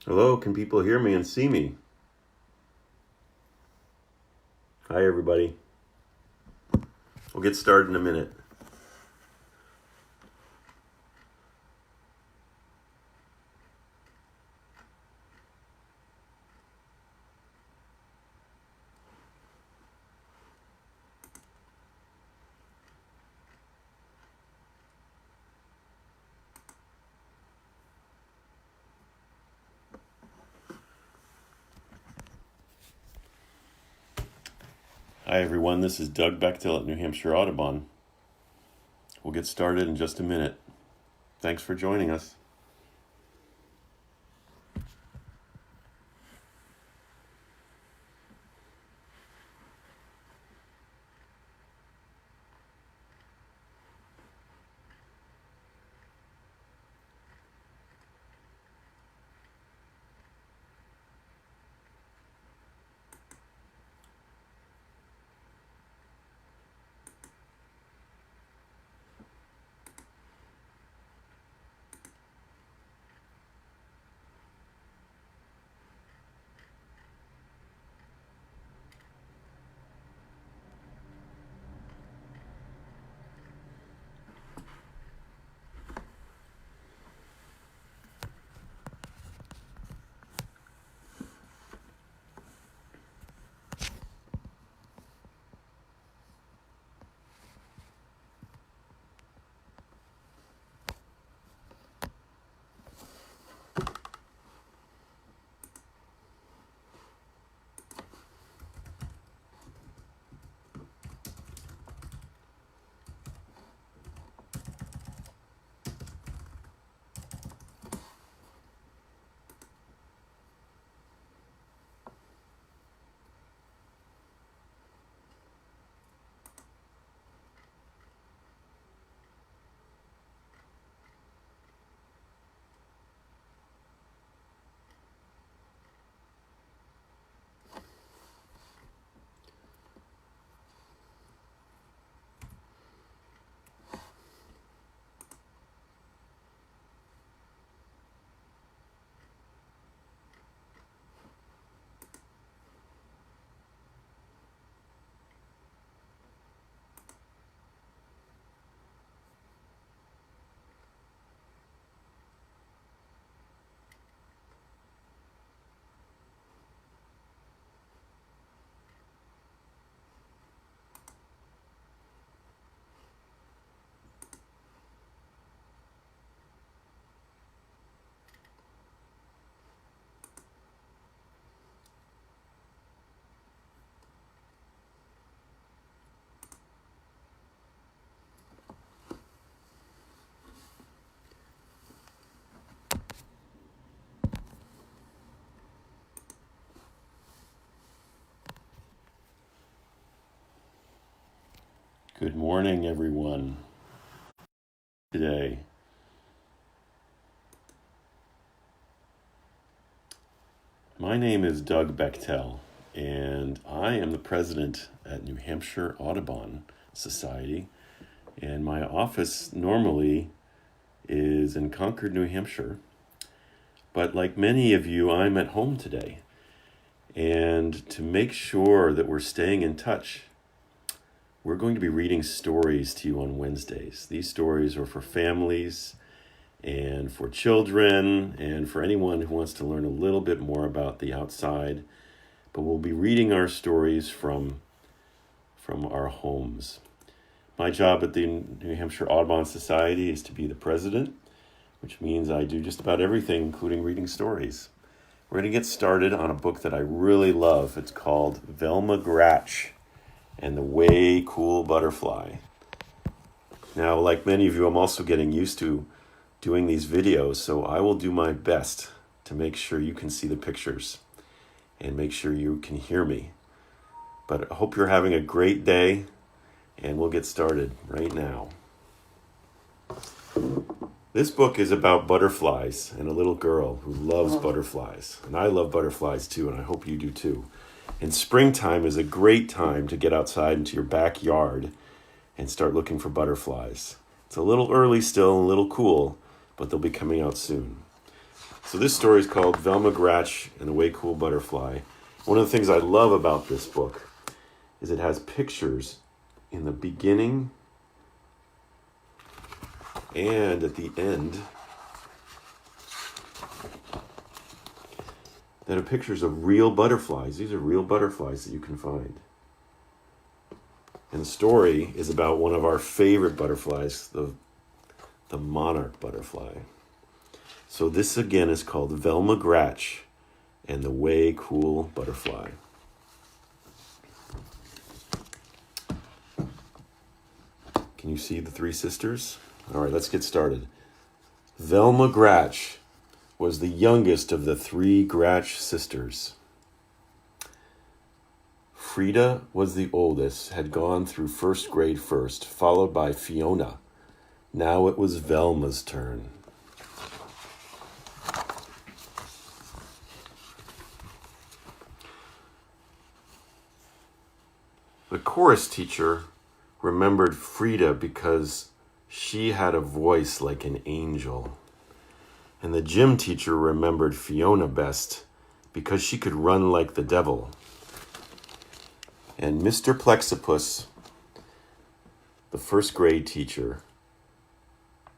Hello, can people hear me and see me? Hi, everybody. We'll get started in a minute. Hi, everyone. This is Doug Bechtel at New Hampshire Audubon. We'll get started in just a minute. Thanks for joining us. Good morning, everyone. Today, my name is Doug Bechtel, and I am the president at New Hampshire Audubon Society, and my office normally is in Concord, New Hampshire. But like many of you, I'm at home today. And to make sure that we're staying in touch, we're going to be reading stories to you on Wednesdays. These stories are for families and for children and for anyone who wants to learn a little bit more about the outside. But we'll be reading our stories from our homes. My job at the New Hampshire Audubon Society is to be the president, which means I do just about everything, including reading stories. We're going to get started on a book that I really love. It's called Velma Gratch and the Way Cool Butterfly. Now, like many of you, I'm also getting used to doing these videos, so I will do my best to make sure you can see the pictures and make sure you can hear me. But I hope you're having a great day, and we'll get started right now. This book is about butterflies and a little girl who loves butterflies. And I love butterflies too, and I hope you do too. And springtime is a great time to get outside into your backyard and start looking for butterflies. It's a little early still, a little cool, but they'll be coming out soon. So this story is called Velma Gratch and the Way Cool Butterfly. One of the things I love about this book is it has pictures in the beginning and at the end that are pictures of real butterflies. These are real butterflies that you can find. And the story is about one of our favorite butterflies, the monarch butterfly. So this again is called Velma Gratch and the Way Cool Butterfly. Can you see the three sisters? All right, let's get started. Velma Gratch was the youngest of the three Gratch sisters. Frida was the oldest, had gone through first grade first, followed by Fiona. Now it was Velma's turn. The chorus teacher remembered Frida because she had a voice like an angel. And the gym teacher remembered Fiona best because she could run like the devil. And Mr. Plexipus, the first grade teacher,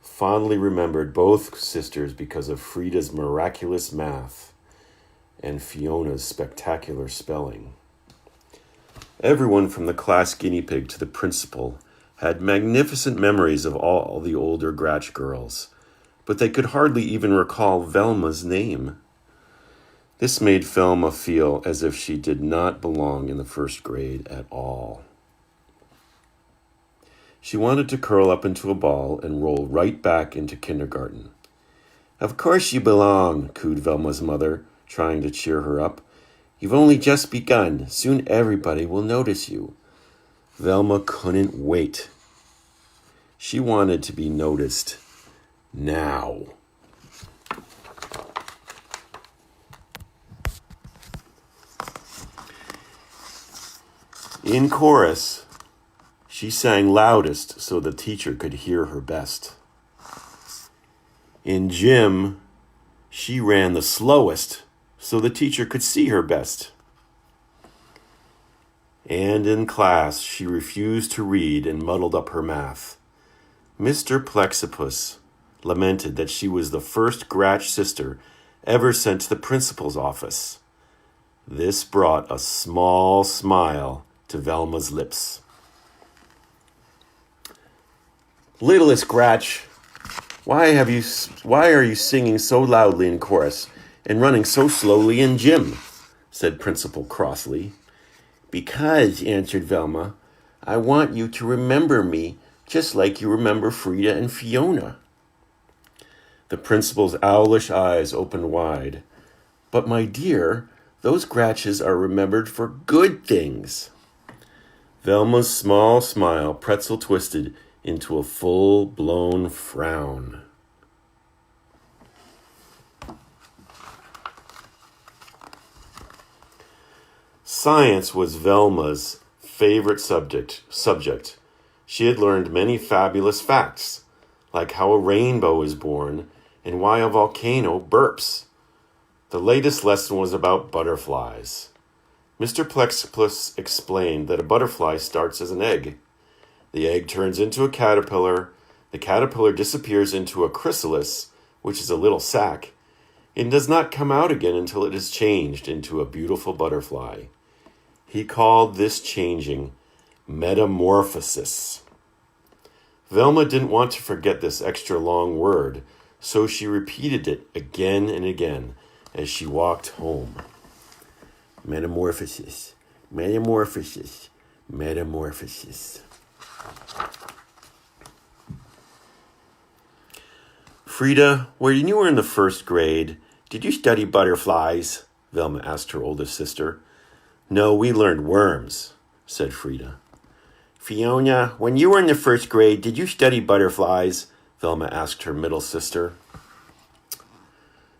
fondly remembered both sisters because of Frida's miraculous math and Fiona's spectacular spelling. Everyone from the class guinea pig to the principal had magnificent memories of all the older Gratch girls, but they could hardly even recall Velma's name. This made Velma feel as if she did not belong in the first grade at all. She wanted to curl up into a ball and roll right back into kindergarten. "Of course you belong," cooed Velma's mother, trying to cheer her up. "You've only just begun. Soon everybody will notice you." Velma couldn't wait. She wanted to be noticed now. In chorus, she sang loudest so the teacher could hear her best. In gym, she ran the slowest so the teacher could see her best. And in class, she refused to read and muddled up her math. Mr. Plexipus lamented that she was the first Gratch sister ever sent to the principal's office. This brought a small smile to Velma's lips. "Littlest Gratch, why are you singing so loudly in chorus and running so slowly in gym?" said Principal crossly. "Because," answered Velma, "I want you to remember me just like you remember Frida and Fiona." The principal's owlish eyes opened wide. "But my dear, those Gratches are remembered for good things." Velma's small smile pretzel twisted into a full-blown frown. Science was Velma's favorite subject. She had learned many fabulous facts, like how a rainbow is born and why a volcano burps. The latest lesson was about butterflies. Mr. Plexipus explained that a butterfly starts as an egg. The egg turns into a caterpillar. The caterpillar disappears into a chrysalis, which is a little sac, and does not come out again until it is changed into a beautiful butterfly. He called this changing metamorphosis. Velma didn't want to forget this extra long word, so she repeated it again and again as she walked home. Metamorphosis, metamorphosis, metamorphosis. "Frida, when you were in the first grade, did you study butterflies?" Velma asked her oldest sister. "No, we learned worms," said Frida. "Fiona, when you were in the first grade, did you study butterflies?" Velma asked her middle sister.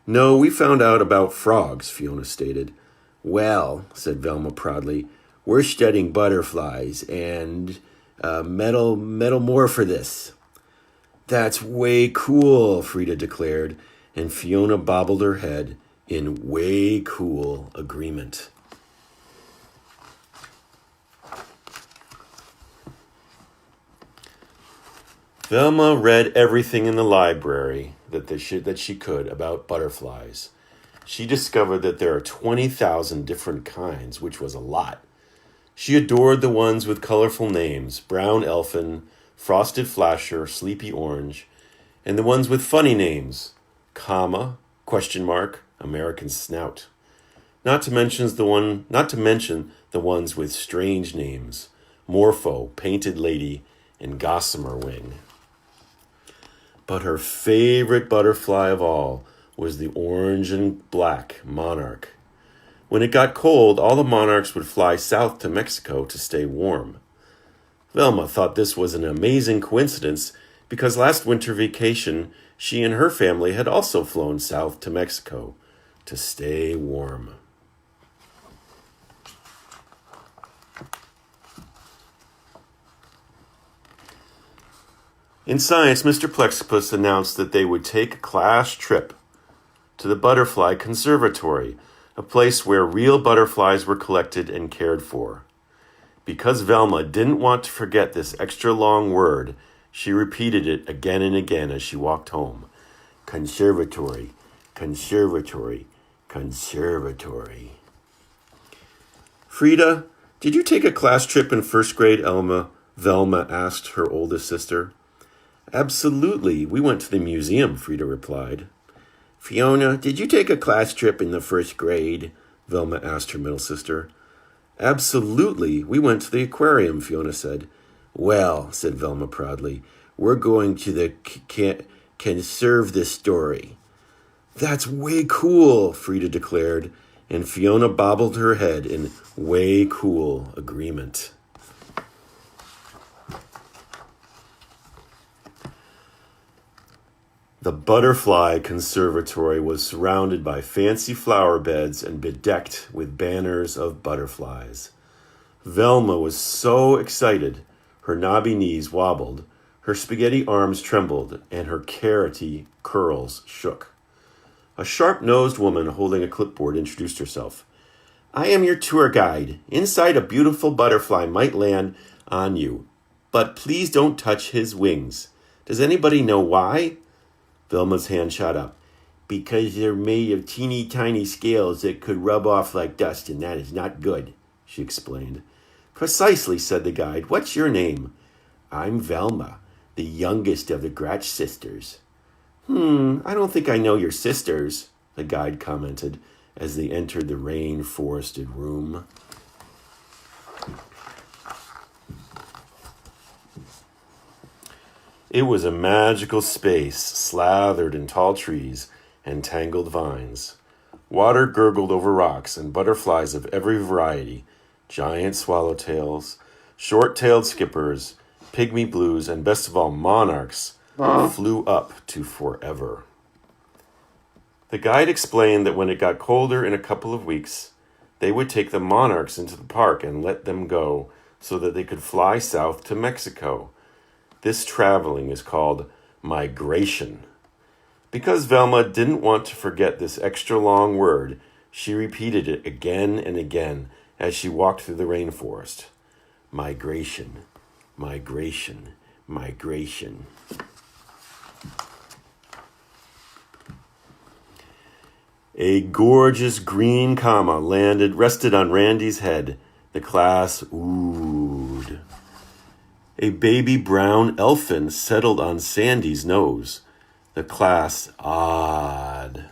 "No, we found out about frogs," Fiona stated. "Well," said Velma proudly, "we're studying butterflies and metamorphosis." "That's way cool," Frida declared, and Fiona bobbled her head in way cool agreement. Velma read everything in the library that she could about butterflies. She discovered that there are 20,000 different kinds, which was a lot. She adored the ones with colorful names, brown elfin, frosted flasher, sleepy orange, and the ones with funny names, comma, question mark, American snout. Not to mention the ones with strange names, Morpho, painted lady, and gossamer wing. But her favorite butterfly of all was the orange and black monarch. When it got cold, all the monarchs would fly south to Mexico to stay warm. Velma thought this was an amazing coincidence because last winter vacation, she and her family had also flown south to Mexico to stay warm. In science, Mr. Plexipus announced that they would take a class trip to the Butterfly Conservatory, a place where real butterflies were collected and cared for. Because Velma didn't want to forget this extra long word, she repeated it again and again as she walked home. Conservatory, conservatory, conservatory. Frida, did you take a class trip in first grade, Velma asked her oldest sister. Absolutely. We went to the museum, Frida replied. Fiona, did you take a class trip in the first grade? Velma asked her middle sister. Absolutely. We went to the aquarium, Fiona said. Well, said Velma proudly, we're going to the conserve this story. That's way cool, Frida declared, and Fiona bobbled her head in way cool agreement. The Butterfly Conservatory was surrounded by fancy flower beds and bedecked with banners of butterflies. Velma was so excited, her knobby knees wobbled, her spaghetti arms trembled, and her carroty curls shook. A sharp-nosed woman holding a clipboard introduced herself. I am your tour guide. Inside, a beautiful butterfly might land on you, but please don't touch his wings. Does anybody know why? Velma's hand shot up. Because they're made of teeny tiny scales that could rub off like dust, and that is not good, she explained. Precisely, said the guide. What's your name? I'm Velma, the youngest of the Gratch sisters. I don't think I know your sisters, the guide commented as they entered the rain-forested room. It was a magical space, slathered in tall trees and tangled vines. Water gurgled over rocks, and butterflies of every variety, giant swallowtails, short-tailed skippers, pygmy blues, and best of all, monarchs, flew up to forever. The guide explained that when it got colder in a couple of weeks, they would take the monarchs into the park and let them go so that they could fly south to Mexico. This traveling is called migration. Because Velma didn't want to forget this extra long word, she repeated it again and again as she walked through the rainforest. Migration, migration, migration. A gorgeous green comma rested on Randy's head. The class oohed. A baby brown elfin settled on Sandy's nose. The class awed.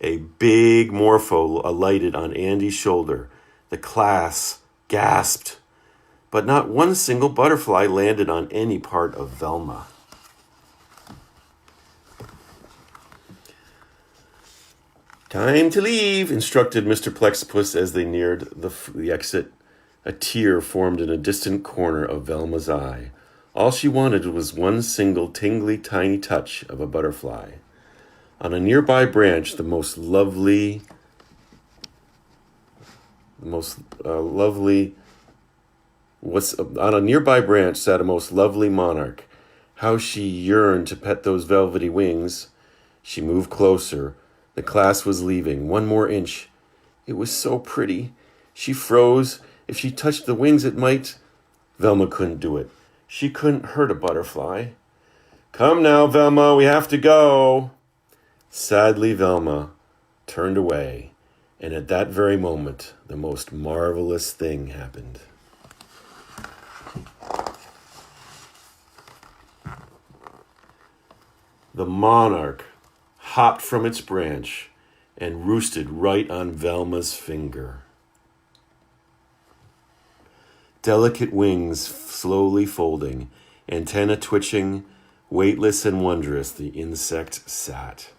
A big morpho alighted on Andy's shoulder. The class gasped. But not one single butterfly landed on any part of Velma. Time to leave, instructed Mr. Plexipus as they neared the exit. A tear formed in a distant corner of Velma's eye. All she wanted was one single tingly tiny touch of a butterfly. On a nearby branch, on a nearby branch sat a most lovely monarch. How she yearned to pet those velvety wings. She moved closer. The class was leaving. One more inch. It was so pretty. She froze. If she touched the wings, it might. Velma couldn't do it. She couldn't hurt a butterfly. Come now, Velma, we have to go. Sadly, Velma turned away, and at that very moment, the most marvelous thing happened. The monarch hopped from its branch and roosted right on Velma's finger. Delicate wings slowly folding, antenna twitching, weightless and wondrous, the insect sat.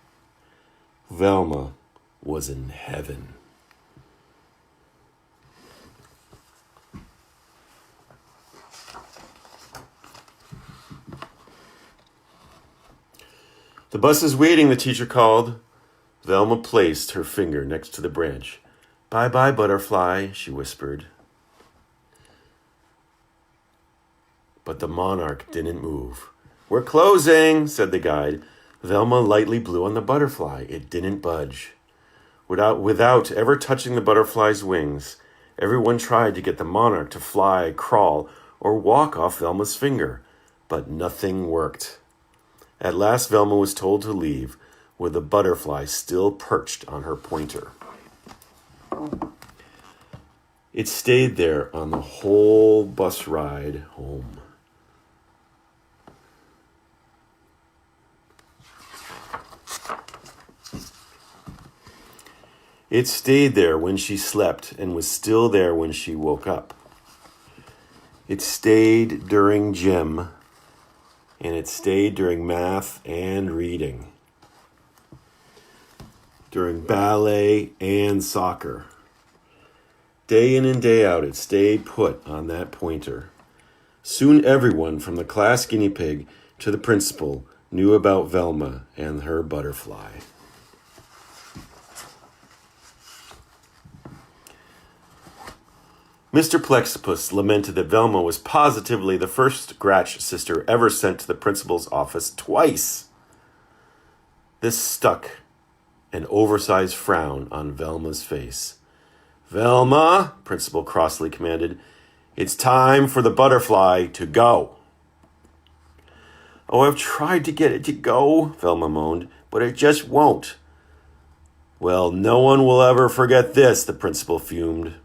Velma was in heaven. The bus is waiting, the teacher called. Velma placed her finger next to the branch. Bye-bye, butterfly, she whispered. But the monarch didn't move. We're closing, said the guide. Velma lightly blew on the butterfly. It didn't budge. Without ever touching the butterfly's wings, everyone tried to get the monarch to fly, crawl, or walk off Velma's finger, but nothing worked. At last, Velma was told to leave, with the butterfly still perched on her pointer. It stayed there on the whole bus ride home. It stayed there when she slept and was still there when she woke up. It stayed during gym, and it stayed during math and reading, during ballet and soccer. Day in and day out, it stayed put on that pointer. Soon everyone, from the class guinea pig to the principal, knew about Velma and her butterfly. Mr. Plexipus lamented that Velma was positively the first Gratch sister ever sent to the principal's office twice. This stuck an oversized frown on Velma's face. Velma, Principal crossly commanded, it's time for the butterfly to go. Oh, I've tried to get it to go, Velma moaned, but it just won't. Well, no one will ever forget this, the principal fumed.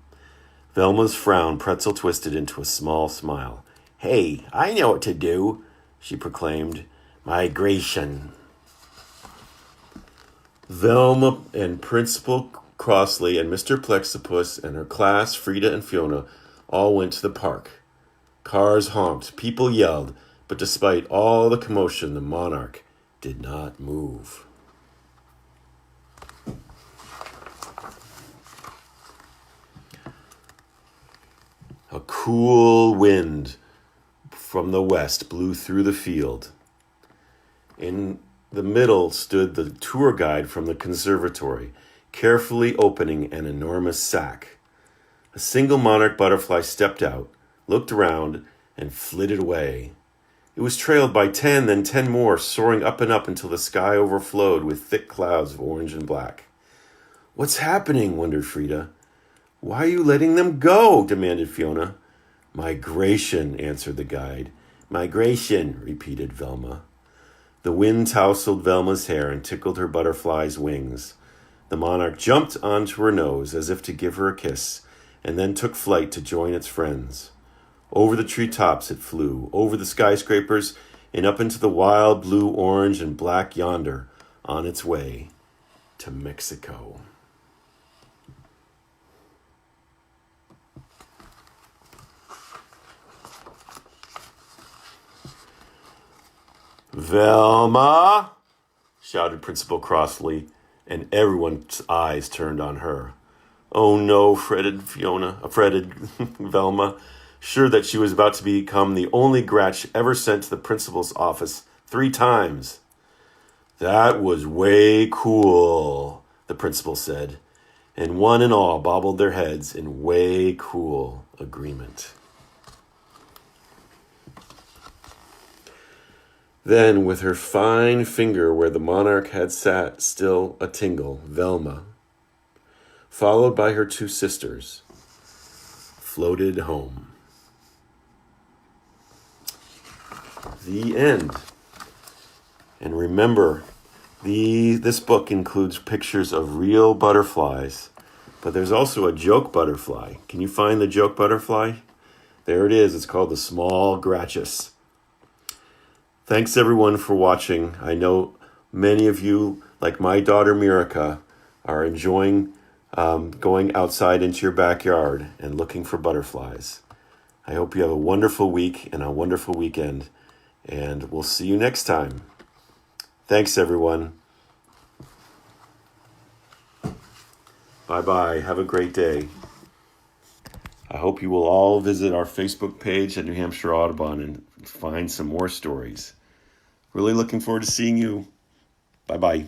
Velma's frown pretzel twisted into a small smile. Hey, I know what to do, she proclaimed. Migration. Velma and Principal Crossley and Mr. Plexipus and her class, Frida and Fiona, all went to the park. Cars honked, people yelled, but despite all the commotion, the monarch did not move. A cool wind from the west blew through the field. In the middle stood the tour guide from the conservatory, carefully opening an enormous sack. A single monarch butterfly stepped out, looked around, and flitted away. It was trailed by 10, then 10 more, soaring up and up until the sky overflowed with thick clouds of orange and black. What's happening? Wondered Frida. Why are you letting them go? Demanded Fiona. Migration, answered the guide. Migration, repeated Velma. The wind tousled Velma's hair and tickled her butterfly's wings. The monarch jumped onto her nose as if to give her a kiss, and then took flight to join its friends. Over the treetops it flew, over the skyscrapers, and up into the wild blue, orange, and black yonder, on its way to Mexico. Velma, shouted Principal crossly, and everyone's eyes turned on her. Oh no, fretted Velma, sure that she was about to become the only Gratch ever sent to the principal's office 3 times. That was way cool, the principal said, and one and all bobbled their heads in way cool agreement. Then, with her fine finger where the monarch had sat still a tingle, Velma, followed by her two sisters, floated home. The end. And remember, this book includes pictures of real butterflies, but there's also a joke butterfly. Can you find the joke butterfly? There it is. It's called the small Gratchus. Thanks everyone for watching. I know many of you, like my daughter Mirica, are enjoying going outside into your backyard and looking for butterflies. I hope you have a wonderful week and a wonderful weekend, and we'll see you next time. Thanks everyone. Bye-bye. Have a great day. I hope you will all visit our Facebook page at New Hampshire Audubon and find some more stories. Really looking forward to seeing you. Bye-bye.